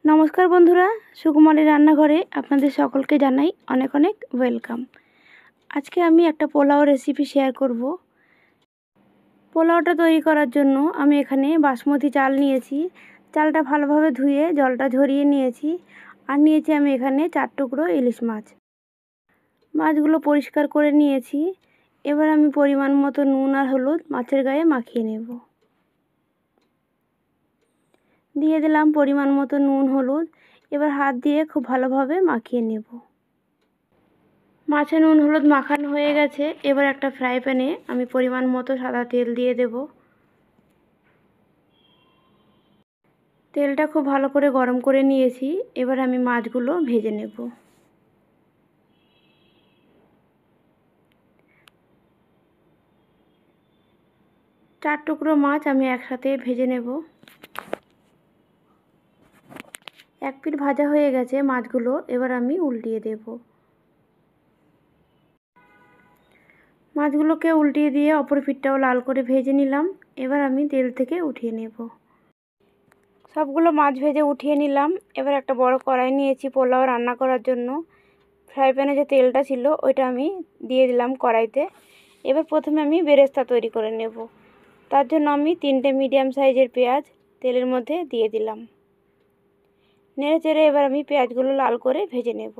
নমস্কার বন্ধুরা, সুকুমারী রান্নাঘরে আপনাদের সকলকে জানাই অনেক অনেক ওয়েলকাম। আজকে আমি একটা পোলাও রেসিপি শেয়ার করব। পোলাওটা তৈরি করার জন্য আমি এখানে বাসমতি চাল নিয়েছি। চালটা ভালোভাবে ধুয়ে জলটা ঝরিয়ে নিয়েছি। আর নিয়েছি আমি এখানে 4 টুকরো ইলিশ মাছ। মাছগুলো পরিষ্কার করে নিয়েছি। এবার আমি পরিমাণ মতো নুন আর হলুদ মাছের গায়ে মাখিয়ে নেব। দিয়ে দিলাম পরিমাণ মতো নুন হলুদ। এবার হাত দিয়ে খুব ভালোভাবে মাখিয়ে নেব। মাছে নুন হলুদ মাখানো হয়ে গেছে। এবার একটা ফ্রাই প্যানে আমি পরিমাণ মতো সাদা তেল দিয়ে দেব। তেলটা খুব ভালো করে গরম করে নিয়েছি। এবার আমি মাছগুলো ভেজে নেব। চার টুকরো মাছ আমি একসাথে ভেজে নেব। এক পিঠ ভাজা হয়ে গেছে মাছগুলো। এবার আমি উল্টিয়ে দেব। মাছগুলোকে উল্টিয়ে দিয়ে অপর পিঠটাও লাল করে ভেজে নিলাম। এবার আমি তেল থেকে উঠিয়ে নেব। সবগুলো মাছ ভেজে উঠিয়ে নিলাম। এবার একটা বড় কড়াই নিয়েছি পোলাও রান্না করার জন্য। ফ্রাই প্যানে যে তেলটা ছিল ওইটা আমি দিয়ে দিলাম কড়াইতে। এবার প্রথমে আমি বেরেস্তা তৈরি করে নেব। তার জন্য আমি 3টে মিডিয়াম সাইজের পেঁয়াজ তেলের মধ্যে দিয়ে দিলাম। নেড়ে চেড়ে এবার আমি পেঁয়াজগুলো লাল করে ভেজে নেব।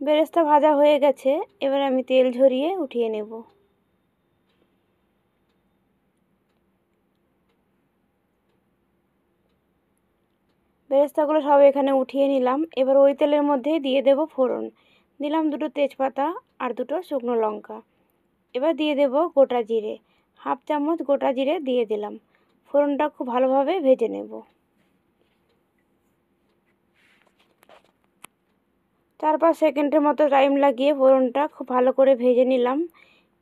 বেরেস্তা ভাজা হয়ে গেছে। এবার আমি তেল ঝরিয়ে উঠিয়ে নেব। বেরেস্তাগুলো সব এখানে উঠিয়ে নিলাম। এবার ওই তেলের মধ্যে দিয়ে দেব ফোড়ন। দিলাম 2টো তেজপাতা আর 2টো শুকনো লঙ্কা। এবার দিয়ে দেব গোটা জিরে। হাফ চামচ গোটা জিরে দিয়ে দিলাম। ফোড়নটা খুব ভালোভাবে ভেজে নেব। 4-5 সেকেন্ডের মতো টাইম লাগিয়ে ফোড়নটা খুব ভালো করে ভেজে নিলাম।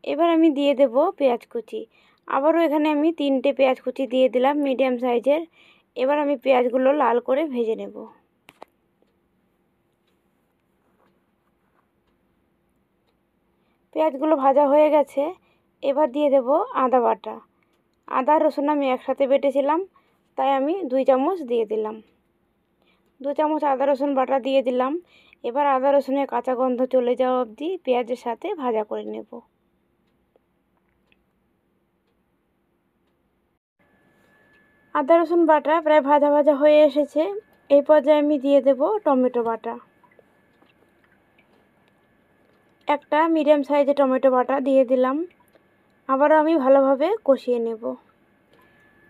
এবার আমি দিয়ে দেব পেঁয়াজ কুচি। আবারও এখানে আমি 3টে পেঁয়াজ কুচি দিয়ে দিলাম মিডিয়াম সাইজের। এবার আমি পেঁয়াজগুলো লাল করে ভেজে নেব। পেঁয়াজগুলো ভাজা হয়ে গেছে। এবার দিয়ে দেব আদা বাটা। আদা রসুন আমি একসাথে বেটেছিলাম, তাই আমি 2 চামচ দিয়ে দিলাম। 2 চামচ আদা রসুন বাটা দিয়ে দিলাম। এবার আদা রসুনের কাঁচা গন্ধ চলে যাওয়া অবধি পেঁয়াজের সাথে ভাজা করে নেব। আদা রসুন বাটা প্রায় ভাজা ভাজা হয়ে এসেছে। এই পর্যায়ে আমি দিয়ে দেব টমেটো বাটা। একটা মিডিয়াম সাইজের টমেটো বাটা দিয়ে দিলাম। আবারও আমি ভালোভাবে কষিয়ে নেব।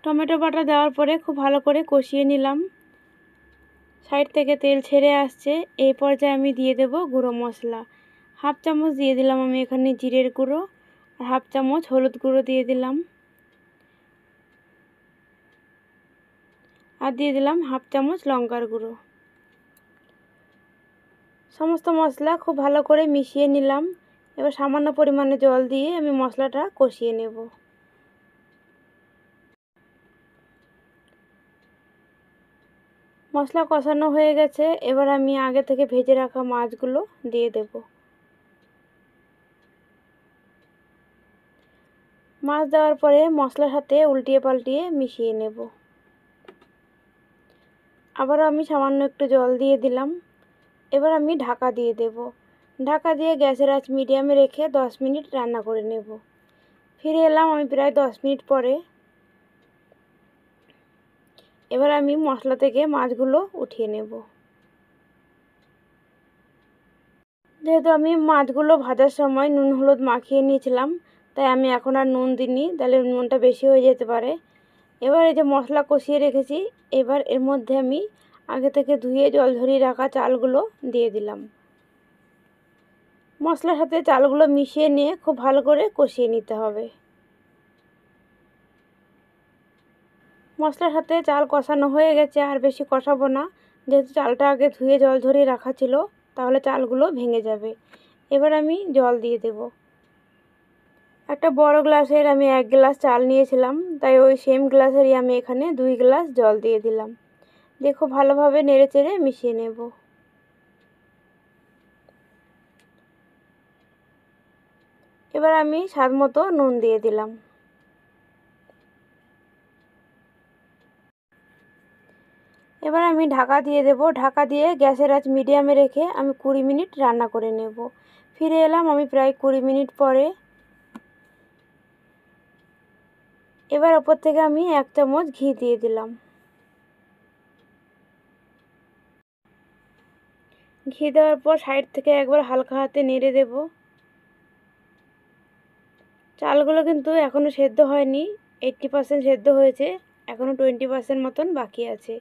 টমেটো বাটা দেওয়ার পরে খুব ভালো করে কষিয়ে নিলাম। সাইড থেকে তেল ছেড়ে আসছে। এই পর্যায়ে আমি দিয়ে দেব গুঁড়ো মশলা। হাফ চামচ দিয়ে দিলাম আমি এখানে জিরের গুঁড়ো, আর হাফ চামচ হলুদ গুঁড়ো দিয়ে দিলাম, আর দিয়ে দিলাম হাফ চামচ লঙ্কার গুঁড়ো। সমস্ত মশলা খুব ভালো করে মিশিয়ে নিলাম। এবার সামান্য পরিমাণে জল দিয়ে আমি মশলাটা কষিয়ে নেব। মশলা কষানো হয়ে গেছে। এবার আমি আগে থেকে ভেজে রাখা মাছগুলো দিয়ে দেব। মাছ দেওয়ার পরে মশলার সাথে উল্টিয়ে পাল্টিয়ে মিশিয়ে নেব। আবারও আমি সামান্য একটু জল দিয়ে দিলাম। এবার আমি ঢাকা দিয়ে দেব। ঢাকা দিয়ে গ্যাসের আঁচ মিডিয়ামে রেখে 10 মিনিট রান্না করে নেব। ফিরে এলাম আমি প্রায় 10 মিনিট পরে। এবার আমি মশলা থেকে মাছগুলো উঠিয়ে নেব। যেহেতু আমি মাছগুলো ভাজার সময় নুন হলুদ মাখিয়ে নিয়েছিলাম, তাই আমি এখন আর নুন দিইনি, তাহলে নুনটা বেশি হয়ে যেতে পারে। এবার এই যে মশলা কষিয়ে রেখেছি, এবার এর মধ্যে আমি আগে থেকে ধুয়ে জল ঝরিয়ে রাখা চালগুলো দিয়ে দিলাম। মশলার সাথে চালগুলো মিশিয়ে নিয়ে খুব ভালো করে কষিয়ে নিতে হবে। মশলার সাথে চাল কষানো হয়ে গেছে, আর বেশি কষাবো না, যেহেতু চালটা আগে ধুয়ে জল ঝরিয়ে রাখা ছিল, তাহলে চালগুলো ভেঙে যাবে। এবার আমি জল দিয়ে দেব। একটা বড় গ্লাসের আমি 1 গ্লাস চাল নিয়েছিলাম, তাই ওই সেম গ্লাসেরই আমি এখানে 2 গ্লাস জল দিয়ে দিলাম। দিয়ে খুব ভালোভাবে নেড়ে চেড়ে মিশিয়ে নেব। এবার আমি স্বাদ মতো নুন দিয়ে দিলাম। এবার আমি ঢাকা দিয়ে দেব। ঢাকা দিয়ে গ্যাসের আঁচ মিডিয়ামে রেখে আমি 20 মিনিট রান্না করে নেব। ফিরে এলাম আমি প্রায় 20 মিনিট পরে। এবার ওপর থেকে আমি 1 চামচ ঘি দিয়ে দিলাম। ঘি দেওয়ার পর সাইড থেকে একবার হালকা হাতে নেড়ে দেব। চালগুলো কিন্তু এখনও সেদ্ধ হয়নি, 80% সেদ্ধ হয়েছে, এখনও 20% মতন বাকি আছে।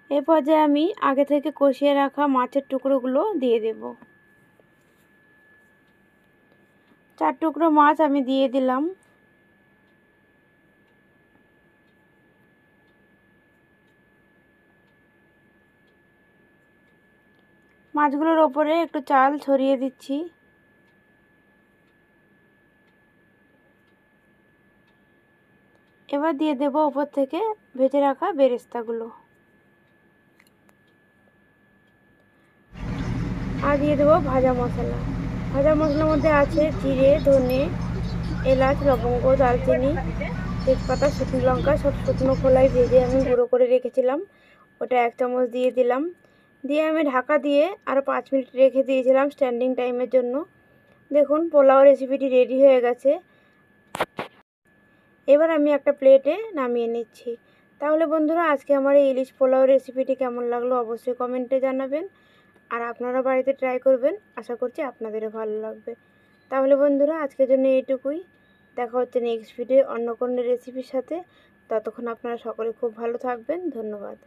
এই পর্যায়ে আমি আগে থেকে কষিয়ে রাখা মাছের টুকরোগুলো দিয়ে দেব। 4 টুকরো মাছ আমি দিয়ে দিলাম। মাছগুলোর ওপরে একটু চাল ছড়িয়ে দিচ্ছি। এবার দিয়ে দেব ওপর থেকে ভেজে রাখা বেরেস্তাগুলো। আর দিয়ে দেবো ভাজা মশলা। ভাজা মশলার মধ্যে আছে জিরে, ধনে, এলাচ, লবঙ্গ, দারচিনি, তেজপাতা, শুকনো লঙ্কা, সব শুকনো খোলায় ভেজে আমি গুঁড়ো করে রেখেছিলাম, ওটা 1 চামচ দিয়ে দিলাম। দিয়ে আমি ঢাকা দিয়ে আরও 5 মিনিট রেখে দিয়েছিলাম স্ট্যান্ডিং টাইমের জন্য। দেখুন পোলাও রেসিপিটি রেডি হয়ে গেছে। এবার আমি একটা প্লেটে নামিয়ে নিচ্ছি। তাহলে বন্ধুরা আজকে আমার এই ইলিশ পোলাও রেসিপিটি কেমন লাগলো অবশ্যই কমেন্টে জানাবেন। আর আপনারা বাড়িতে ট্রাই করবেন, আশা করছি আপনাদেরও ভালো লাগবে। তাহলে বন্ধুরা আজকের জন্য এইটুকুই। দেখা হচ্ছে নেক্সট ভিডিও অন্য কোনো রেসিপির সাথে। ততক্ষণ আপনারা সকলে খুব ভালো থাকবেন। ধন্যবাদ।